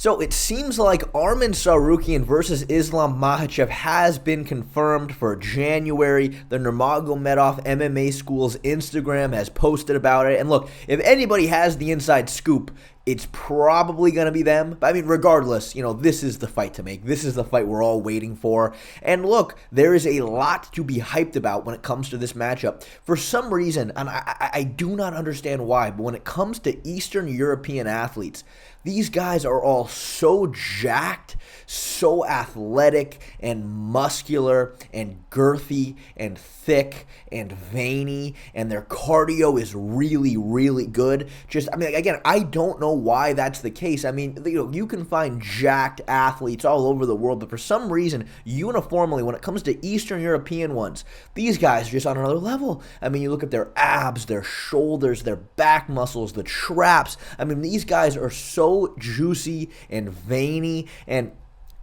So it seems like Arman Tsarukyan versus Islam Makhachev has been confirmed for January. The Nurmagomedov MMA School's Instagram has posted about it. And look, if anybody has the inside scoop, it's probably going to be them. But I mean, regardless, this is the fight to make. This is the fight we're all waiting for. And look, there is a lot to be hyped about when it comes to this matchup. For some reason, and I do not understand why, but when it comes to Eastern European athletes, these guys are all so jacked, so athletic and muscular and girthy and thick and veiny, and their cardio is really, really good. Again, I don't know why that's the case. I mean, you can find jacked athletes all over the world, but for some reason, uniformly, when it comes to Eastern European ones, these guys are just on another level. I mean, you look at their abs, their shoulders, their back muscles, the traps. I mean, these guys are so juicy and veiny, and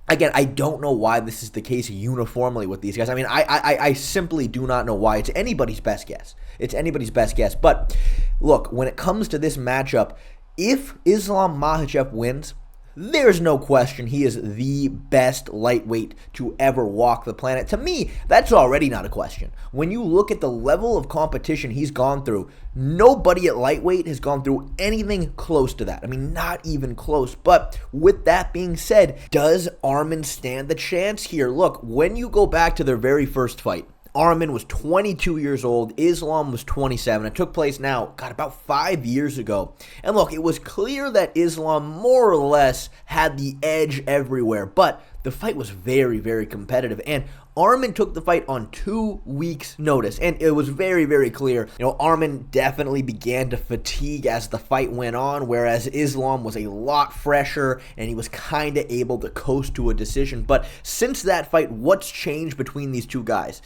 again, I don't know why this is the case uniformly with these guys. I mean, I simply do not know why. It's anybody's best guess. It's anybody's best guess. But look, when it comes to this matchup, if Islam Makhachev wins, there's no question he is the best lightweight to ever walk the planet. To me, that's already not a question. When you look at the level of competition he's gone through, nobody at lightweight has gone through anything close to that. I mean, not even close. But with that being said, does Arman stand the chance here? Look, when you go back to their very first fight, Arman was 22 years old, Islam was 27. It took place now, about 5 years ago. And look, it was clear that Islam more or less had the edge everywhere, but the fight was very, very competitive. And Arman took the fight on 2 weeks' notice, and it was very, very clear. Arman definitely began to fatigue as the fight went on, whereas Islam was a lot fresher, and he was kind of able to coast to a decision. But since that fight, what's changed between these two guys?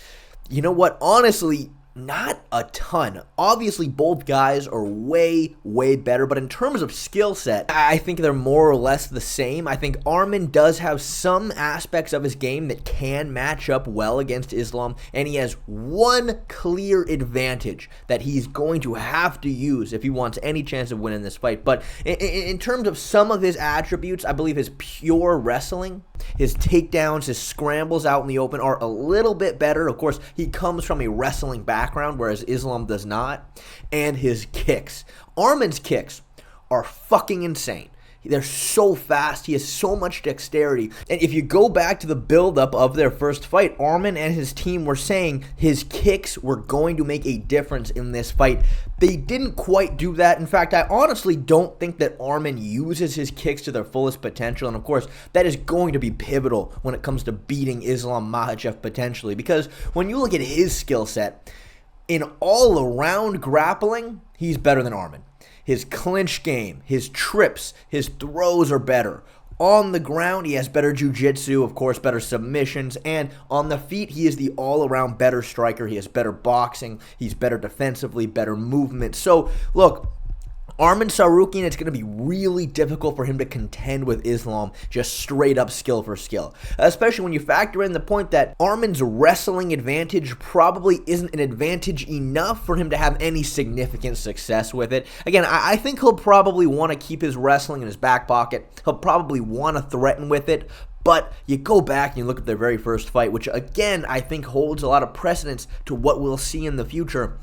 You know what? Honestly, not a ton. Obviously, both guys are way, way better, but in terms of skill set, I think they're more or less the same. I think Arman does have some aspects of his game that can match up well against Islam, and he has one clear advantage that he's going to have to use if he wants any chance of winning this fight. But in terms of some of his attributes, I believe his pure wrestling, his takedowns, his scrambles out in the open are a little bit better. Of course, he comes from a wrestling background, whereas Islam does not. And his kicks. Arman's kicks are fucking insane. They're so fast. He has so much dexterity. And if you go back to the buildup of their first fight, Arman and his team were saying his kicks were going to make a difference in this fight. They didn't quite do that. In fact, I honestly don't think that Arman uses his kicks to their fullest potential. And of course, that is going to be pivotal when it comes to beating Islam Makhachev potentially. Because when you look at his skill set, in all-around grappling, he's better than Arman. His clinch game, his trips, his throws are better. On the ground, he has better jiu-jitsu, of course, better submissions, and on the feet, he is the all-around better striker. He has better boxing, he's better defensively, better movement. So, look, Arman Tsarukyan, it's going to be really difficult for him to contend with Islam just straight up skill for skill. Especially when you factor in the point that Arman's wrestling advantage probably isn't an advantage enough for him to have any significant success with it. Again, I think he'll probably want to keep his wrestling in his back pocket. He'll probably want to threaten with it. But you go back and you look at their very first fight, which again, I think holds a lot of precedence to what we'll see in the future.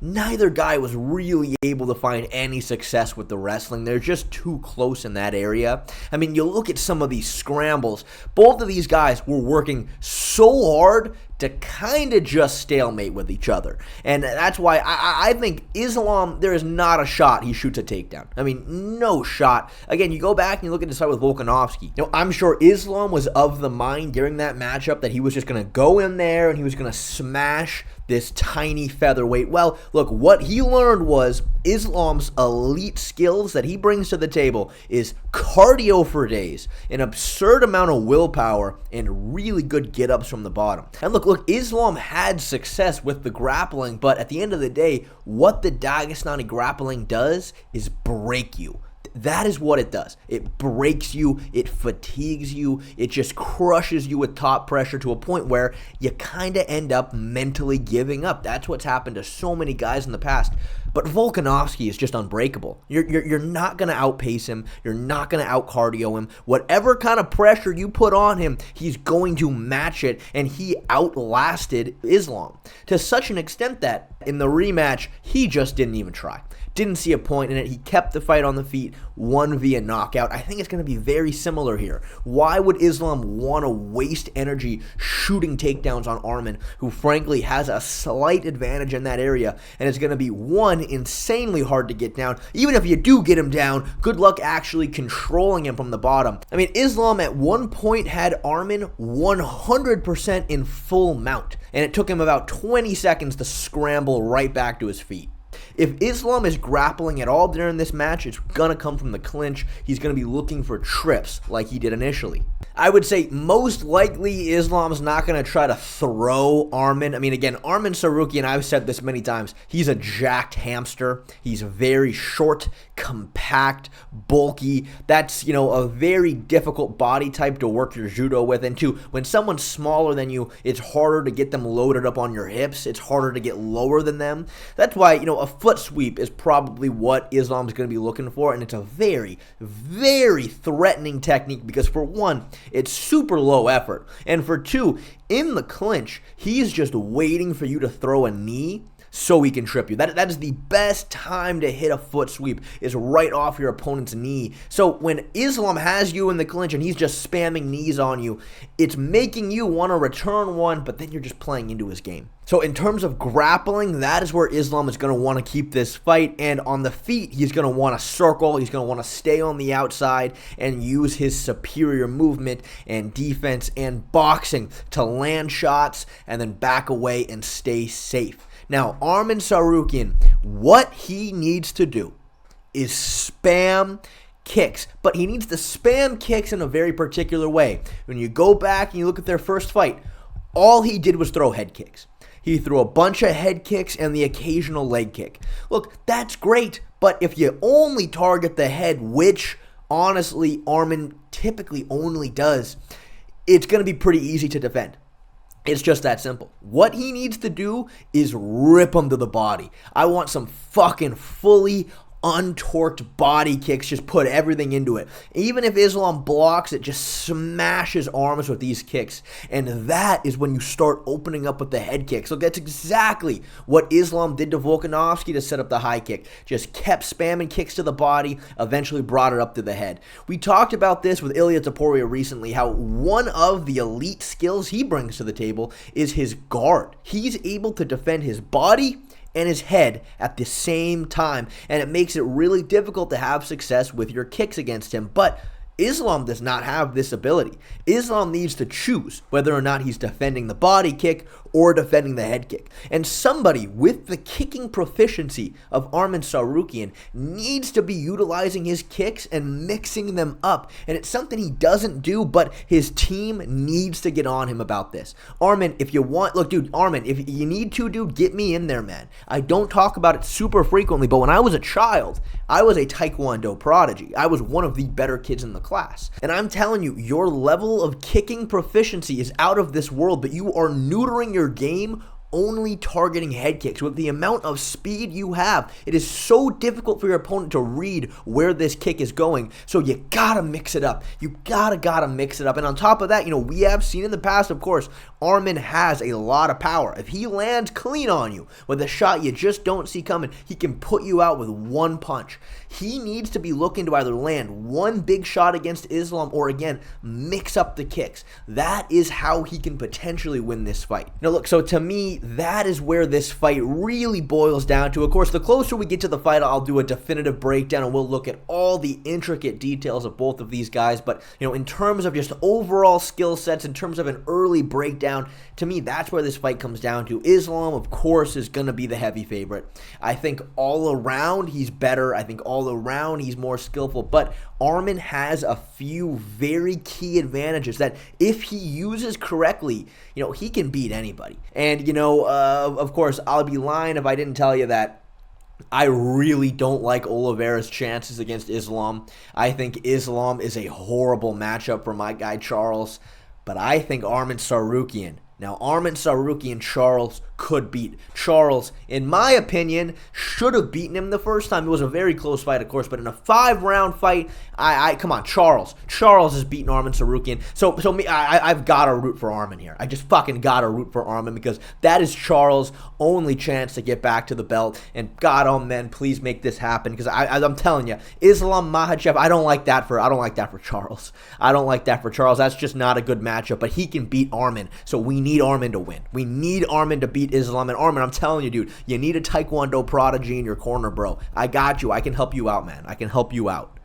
Neither guy was really able to find any success with the wrestling. They're just too close in that area. I mean, you look at some of these scrambles. Both of these guys were working so hard to kind of just stalemate with each other. And that's why I think Islam, there is not a shot he shoots a takedown. I mean, no shot. Again, you go back and you look at this fight with Volkanovski. I'm sure Islam was of the mind during that matchup that he was just going to go in there and he was going to smash this tiny featherweight. Well, look, what he learned was Islam's elite skills that he brings to the table is cardio for days, an absurd amount of willpower, and really good get-ups from the bottom. And look, Islam had success with the grappling, but at the end of the day, what the Dagestani grappling does is break you. That is what it does. It breaks you, it fatigues you, it just crushes you with top pressure to a point where you kind of end up mentally giving up. That's what's happened to so many guys in the past. But Volkanovski is just unbreakable. You're not going to outpace him. You're not going to out-cardio him. Whatever kind of pressure you put on him, he's going to match it, and he outlasted Islam to such an extent that in the rematch, he just didn't even try. Didn't see a point in it. He kept the fight on the feet, won via knockout. I think it's going to be very similar here. Why would Islam want to waste energy shooting takedowns on Arman, who frankly has a slight advantage in that area, and it's going to be, one, insanely hard to get down. Even if you do get him down, good luck actually controlling him from the bottom. I mean, Islam at one point had Arman 100% in full mount, and it took him about 20 seconds to scramble right back to his feet. If Islam is grappling at all during this match, it's going to come from the clinch. He's going to be looking for trips like he did initially. I would say most likely Islam's not going to try to throw Arman. I mean, again, Arman Tsarukyan, I've said this many times, he's a jacked hamster. He's very short, compact, bulky. That's, a very difficult body type to work your judo with. And two, when someone's smaller than you, it's harder to get them loaded up on your hips. It's harder to get lower than them. That's why, a foot sweep is probably what Islam's going to be looking for. And it's a very, very threatening technique because, for one, it's super low effort. And for two, in the clinch, he's just waiting for you to throw a knee so he can trip you. That is the best time to hit a foot sweep, is right off your opponent's knee. So when Islam has you in the clinch and he's just spamming knees on you, it's making you want to return one, but then you're just playing into his game. So in terms of grappling, that is where Islam is going to want to keep this fight. And on the feet, he's going to want to circle. He's going to want to stay on the outside and use his superior movement and defense and boxing to land shots and then back away and stay safe. Now, Arman Tsarukyan, what he needs to do is spam kicks, but he needs to spam kicks in a very particular way. When you go back and you look at their first fight, all he did was throw head kicks. He threw a bunch of head kicks and the occasional leg kick. Look, that's great, but if you only target the head, which honestly Arman typically only does, it's going to be pretty easy to defend. It's just that simple. What he needs to do is rip him to the body. I want some fucking fully untorqued body kicks. Just put everything into it. Even if Islam blocks it, just smash his arms with these kicks. And that is when you start opening up with the head kick. So that's exactly what Islam did to Volkanovski to set up the high kick. Just kept spamming kicks to the body, eventually brought it up to the head. We talked about this with Ilia Topuria recently, how one of the elite skills he brings to the table is his guard. He's able to defend his body and his head at the same time, and it makes it really difficult to have success with your kicks against him. But Islam does not have this ability. Islam needs to choose whether or not he's defending the body kick or defending the head kick. And somebody with the kicking proficiency of Arman Tsarukyan needs to be utilizing his kicks and mixing them up. And it's something he doesn't do, but his team needs to get on him about this. Arman, if you want, look, dude, Arman, if you need to, dude, get me in there, man. I don't talk about it super frequently, but when I was a child, I was a Taekwondo prodigy. I was one of the better kids in the class. And I'm telling you, your level of kicking proficiency is out of this world, but you are neutering your game only targeting head kicks. With the amount of speed you have, it is so difficult for your opponent to read where this kick is going. So you gotta mix it up. You gotta mix it up. And on top of that, we have seen in the past, of course, Arman has a lot of power. If he lands clean on you with a shot you just don't see coming, he can put you out with one punch. He needs to be looking to either land one big shot against Islam or, again, mix up the kicks. That is how he can potentially win this fight. Now look, so to me, that is where this fight really boils down to. Of course, the closer we get to the fight, I'll do a definitive breakdown and we'll look at all the intricate details of both of these guys. But, in terms of just overall skill sets, in terms of an early breakdown, to me, that's where this fight comes down to. Islam, of course, is going to be the heavy favorite. I think all around he's better. I think all around he's more skillful. But Arman has a few very key advantages that if he uses correctly, he can beat anybody. And, of course, I'll be lying if I didn't tell you that I really don't like Oliveira's chances against Islam. I think Islam is a horrible matchup for my guy Charles. But I think Arman Tsarukyan, Charles could beat Charles. In my opinion, should have beaten him the first time. It was a very close fight, of course, but in a 5-round fight, come on, Charles is beating Arman Tsarukyan. So I've got to root for Arman here. I just fucking got to root for Arman because that is Charles' only chance to get back to the belt. And God, oh man, please make this happen because I'm telling you, Islam Makhachev, I don't like that for Charles. I don't like that for Charles. That's just not a good matchup. But he can beat Arman, so we need Arman to win. We need Arman to beat Islam. And Arman, I'm telling you, dude, you need a Taekwondo prodigy in your corner, bro. I got you. I can help you out, man. I can help you out.